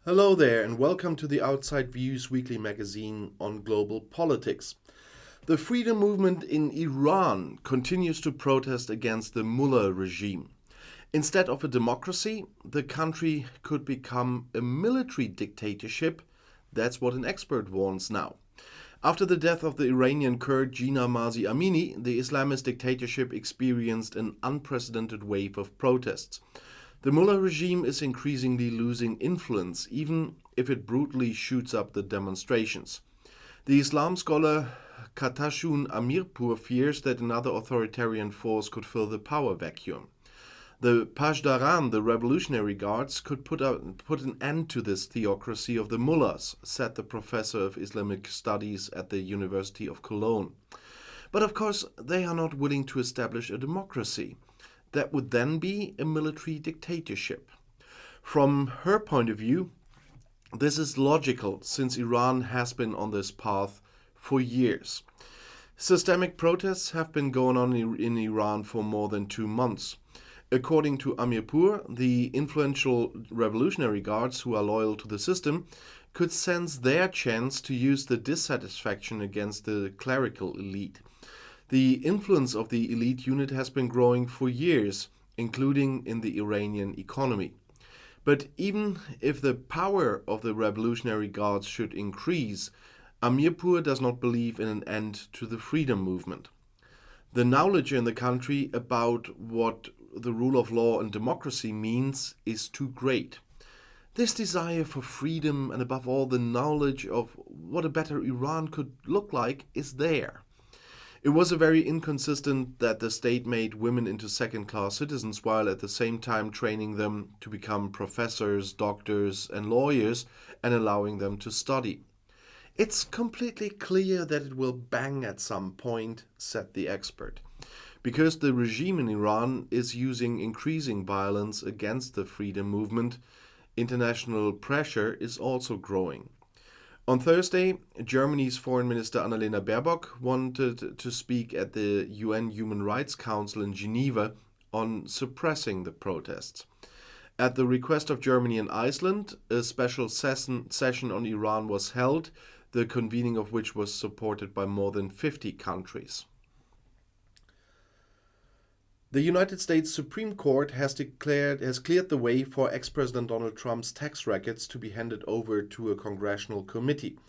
Hello there, and welcome to the Outside Views weekly magazine on global politics. The freedom movement in Iran continues to protest against the mullah regime. Instead of a democracy, the country could become a military dictatorship. That's what an expert warns now. After the death of the Iranian Kurd Jina Mahsa Amini, the Islamist dictatorship experienced an unprecedented wave of protests. The mullah regime is increasingly losing influence, even if it brutally shoots up the demonstrations. The Islam scholar Katashun Amirpur fears that another authoritarian force could fill the power vacuum. The Pashdaran, the Revolutionary Guards, could put an end to this theocracy of the mullahs, said the professor of Islamic studies at the University of Cologne. But of course, they are not willing to establish a democracy. That would then be a military dictatorship. From her point of view, this is logical since Iran has been on this path for years. Systemic protests have been going on in Iran for more than 2 months. According to Amirpur, the influential Revolutionary Guards who are loyal to the system could sense their chance to use the dissatisfaction against the clerical elite. The influence of the elite unit has been growing for years, including in the Iranian economy. But even if the power of the Revolutionary Guards should increase, Amirpur does not believe in an end to the freedom movement. The knowledge in the country about what the rule of law and democracy means is too great. This desire for freedom and above all the knowledge of what a better Iran could look like is there. It was very inconsistent that the state made women into second-class citizens while at the same time training them to become professors, doctors, and lawyers and allowing them to study. It's completely clear that it will bang at some point, said the expert, because the regime in Iran is using increasing violence against the freedom movement. International pressure is also growing. On Thursday, Germany's Foreign Minister Annalena Baerbock wanted to speak at the UN Human Rights Council in Geneva on suppressing the protests. At the request of Germany and Iceland, a special session on Iran was held, the convening of which was supported by more than 50 countries. The United States Supreme Court has cleared the way for ex-President Donald Trump's tax records to be handed over to a congressional committee.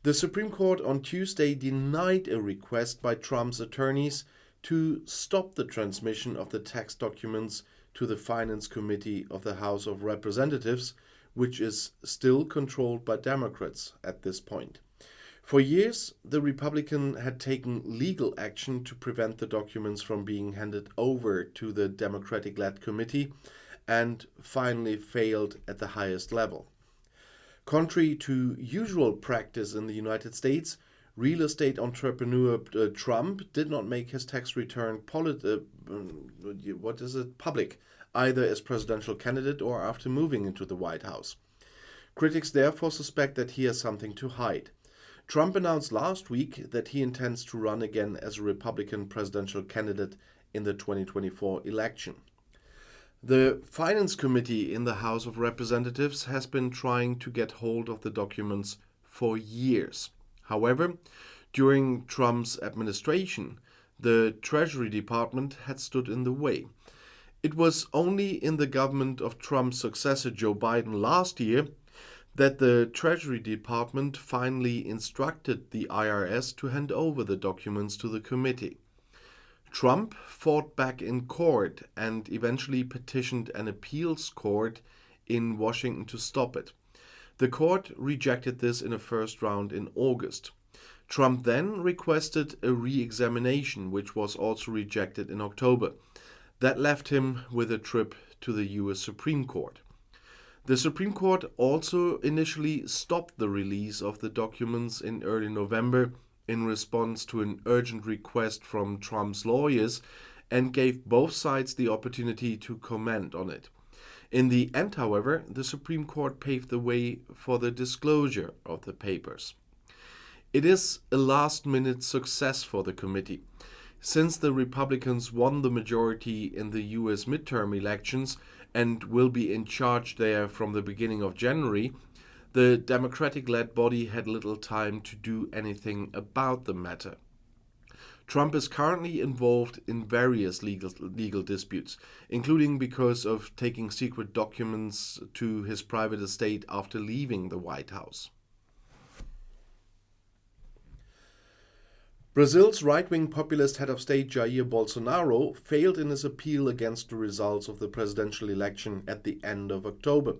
The Supreme Court on Tuesday denied a request by Trump's attorneys to stop the transmission of the tax documents to the Finance Committee of the House of Representatives, which is still controlled by Democrats at this point. For years, the Republican had taken legal action to prevent the documents from being handed over to the Democratic-led committee and finally failed at the highest level. Contrary to usual practice in the United States, real estate entrepreneur Trump did not make his tax return public, either as presidential candidate or after moving into the White House. Critics therefore suspect that he has something to hide. Trump announced last week that he intends to run again as a Republican presidential candidate in the 2024 election. The Finance Committee in the House of Representatives has been trying to get hold of the documents for years. However, during Trump's administration, the Treasury Department had stood in the way. It was only in the government of Trump's successor Joe Biden last year that the Treasury Department finally instructed the IRS to hand over the documents to the committee. Trump fought back in court and eventually petitioned an appeals court in Washington to stop it. The court rejected this in a first round in August. Trump then requested a re-examination, which was also rejected in October. That left him with a trip to the US Supreme Court. The Supreme Court also initially stopped the release of the documents in early November in response to an urgent request from Trump's lawyers and gave both sides the opportunity to comment on it. In the end, however, the Supreme Court paved the way for the disclosure of the papers. It is a last-minute success for the committee. Since the Republicans won the majority in the US midterm elections, and will be in charge there from the beginning of January, the Democratic-led body had little time to do anything about the matter. Trump is currently involved in various legal disputes, including because of taking secret documents to his private estate after leaving the White House. Brazil's right-wing populist head of state Jair Bolsonaro failed in his appeal against the results of the presidential election at the end of October.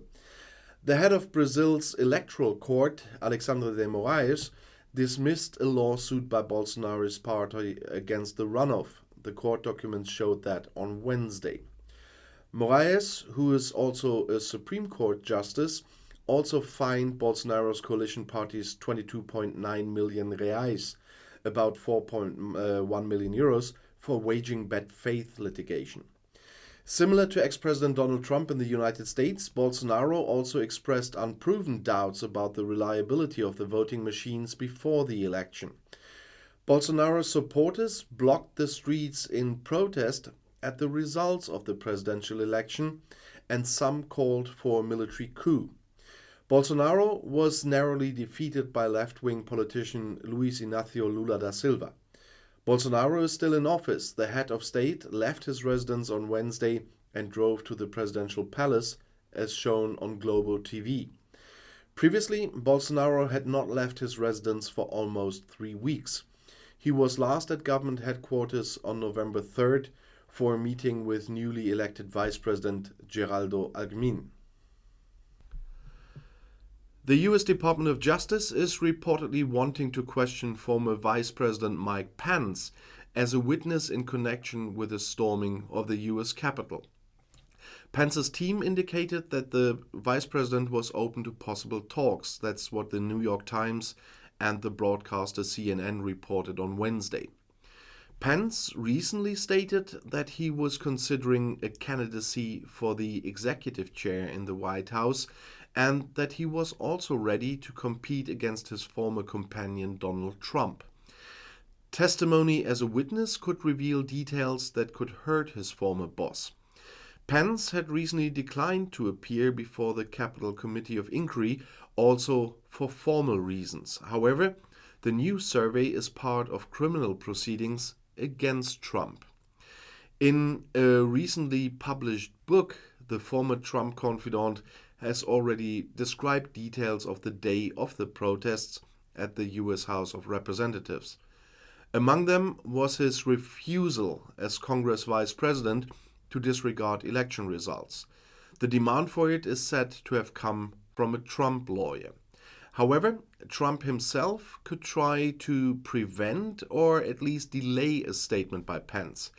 The head of Brazil's electoral court, Alexandre de Moraes, dismissed a lawsuit by Bolsonaro's party against the runoff. The court documents showed that on Wednesday. Moraes, who is also a Supreme Court justice, also fined Bolsonaro's coalition parties 22.9 million reais, about 4.1 million euros, for waging bad faith litigation. Similar to ex-President Donald Trump in the United States, Bolsonaro also expressed unproven doubts about the reliability of the voting machines before the election. Bolsonaro's supporters blocked the streets in protest at the results of the presidential election, and some called for a military coup. Bolsonaro was narrowly defeated by left-wing politician Luiz Inácio Lula da Silva. Bolsonaro is still in office. The head of state left his residence on Wednesday and drove to the presidential palace, as shown on Globo TV. Previously, Bolsonaro had not left his residence for almost 3 weeks. He was last at government headquarters on November 3rd for a meeting with newly elected Vice President Geraldo Alckmin. The US Department of Justice is reportedly wanting to question former Vice President Mike Pence as a witness in connection with the storming of the US Capitol. Pence's team indicated that the Vice President was open to possible talks. That's what the New York Times and the broadcaster CNN reported on Wednesday. Pence recently stated that he was considering a candidacy for the executive chair in the White House, and that he was also ready to compete against his former companion Donald Trump. Testimony as a witness could reveal details that could hurt his former boss. Pence had recently declined to appear before the Capitol Committee of Inquiry, also for formal reasons. However, the new survey is part of criminal proceedings against Trump. In a recently published book, the former Trump confidant has already described details of the day of the protests at the US House of Representatives. Among them was his refusal as Congress Vice President to disregard election results. The demand for it is said to have come from a Trump lawyer. However, Trump himself could try to prevent or at least delay a statement by Pence.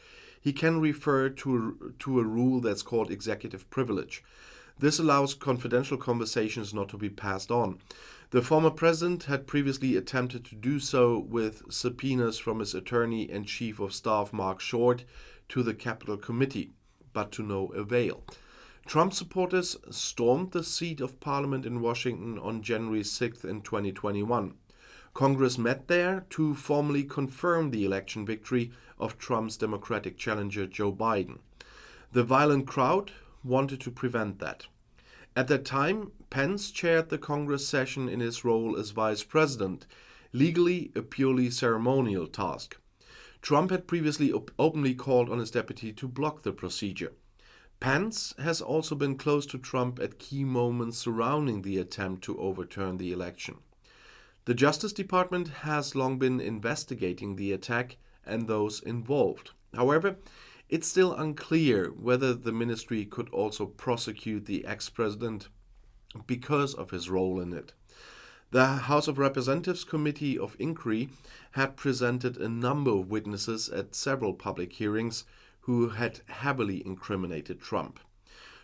He can refer to a rule that's called executive privilege. This allows confidential conversations not to be passed on. The former president had previously attempted to do so with subpoenas from his attorney and chief of staff Mark Short to the Capitol Committee, but to no avail. Trump supporters stormed the seat of Parliament in Washington on January 6th in 2021. Congress met there to formally confirm the election victory of Trump's Democratic challenger Joe Biden. The violent crowd wanted to prevent that. At that time, Pence chaired the Congress session in his role as vice president, legally a purely ceremonial task. Trump had previously openly called on his deputy to block the procedure. Pence has also been close to Trump at key moments surrounding the attempt to overturn the election. The Justice Department has long been investigating the attack and those involved. However, it's still unclear whether the ministry could also prosecute the ex-president because of his role in it. The House of Representatives Committee of Inquiry had presented a number of witnesses at several public hearings who had heavily incriminated Trump.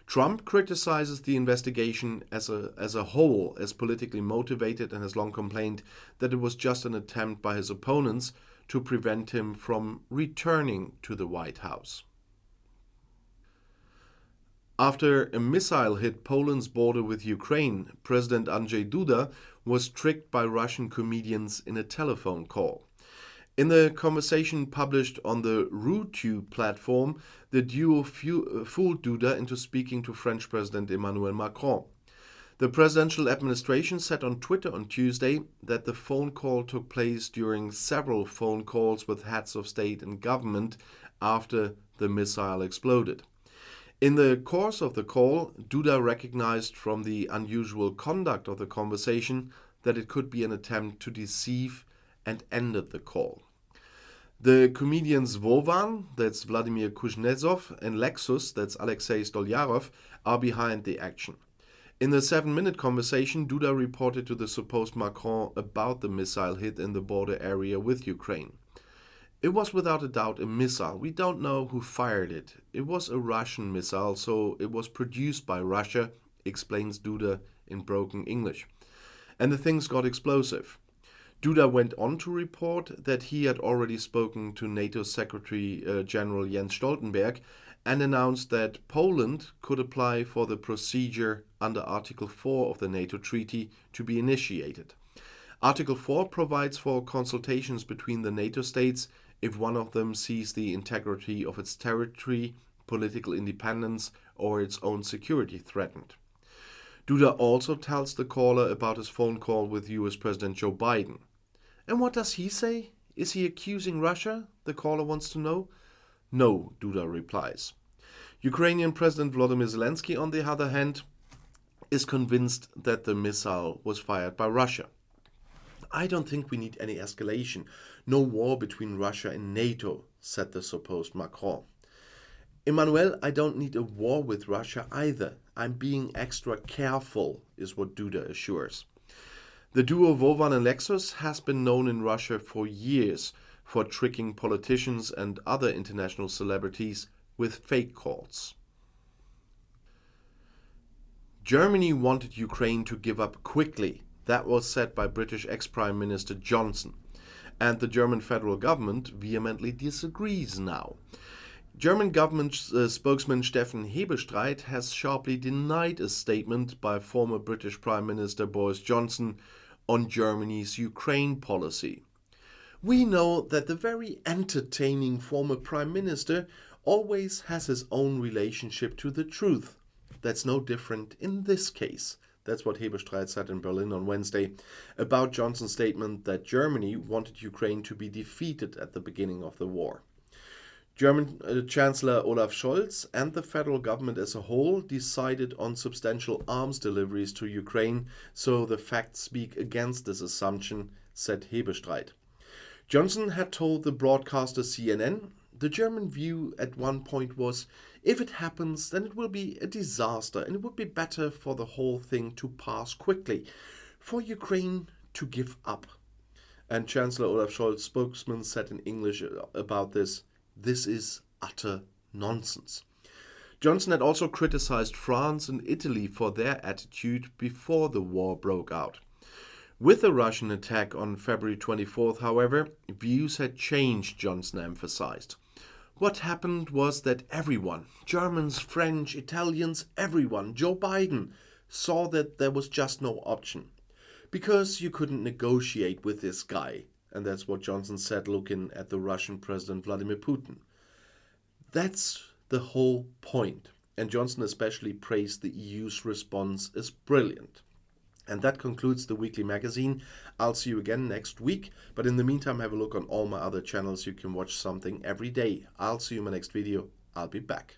Trump criticizes the investigation as a whole as politically motivated and has long complained that it was just an attempt by his opponents to prevent him from returning to the White House. After a missile hit Poland's border with Ukraine, President Andrzej Duda was tricked by Russian comedians in a telephone call. In the conversation published on the RooTube platform, the duo fooled Duda into speaking to French President Emmanuel Macron. The presidential administration said on Twitter on Tuesday that the phone call took place during several phone calls with heads of state and government after the missile exploded. In the course of the call, Duda recognized from the unusual conduct of the conversation that it could be an attempt to deceive and ended the call. The comedians Vovan, that's Vladimir Kuznetsov, and Lexus, that's Alexei Stolyarov, are behind the action. In the 7-minute conversation, Duda reported to the supposed Macron about the missile hit in the border area with Ukraine. It was without a doubt a missile. We don't know who fired it. It was a Russian missile, so it was produced by Russia, explains Duda in broken English. And the things got explosive. Duda went on to report that he had already spoken to NATO Secretary General Jens Stoltenberg and announced that Poland could apply for the procedure under Article 4 of the NATO treaty to be initiated. Article 4 provides for consultations between the NATO states if one of them sees the integrity of its territory, political independence, or its own security threatened. Duda also tells the caller about his phone call with US President Joe Biden. And what does he say? Is he accusing Russia? The caller wants to know. No, Duda replies. Ukrainian President Volodymyr Zelensky, on the other hand, is convinced that the missile was fired by Russia. I don't think we need any escalation. No war between Russia and NATO, said the supposed Macron. Emmanuel, I don't need a war with Russia either. I'm being extra careful, is what Duda assures. The duo Vovan and Lexus has been known in Russia for years for tricking politicians and other international celebrities with fake calls. Germany wanted Ukraine to give up quickly. That was said by British ex-Prime Minister Johnson. And the German federal government vehemently disagrees now. German government spokesman Steffen Hebestreit has sharply denied a statement by former British Prime Minister Boris Johnson on Germany's Ukraine policy. We know that the very entertaining former Prime Minister always has his own relationship to the truth. That's no different in this case. That's what Hebestreit said in Berlin on Wednesday about Johnson's statement that Germany wanted Ukraine to be defeated at the beginning of the war. German Chancellor Olaf Scholz and the federal government as a whole decided on substantial arms deliveries to Ukraine, so the facts speak against this assumption, said Hebestreit. Johnson had told the broadcaster CNN the German view at one point was, if it happens, then it will be a disaster and it would be better for the whole thing to pass quickly, for Ukraine to give up. And Chancellor Olaf Scholz's spokesman said in English about this is utter nonsense. Johnson had also criticized France and Italy for their attitude before the war broke out. With the Russian attack on February 24th, however, views had changed, Johnson emphasized. What happened was that everyone, Germans, French, Italians, everyone, Joe Biden, saw that there was just no option. Because you couldn't negotiate with this guy. And that's what Johnson said looking at the Russian President Vladimir Putin. That's the whole point. And Johnson especially praised the EU's response as brilliant. And that concludes the weekly magazine. I'll see you again next week. But in the meantime, have a look on all my other channels. You can watch something every day. I'll see you in my next video. I'll be back.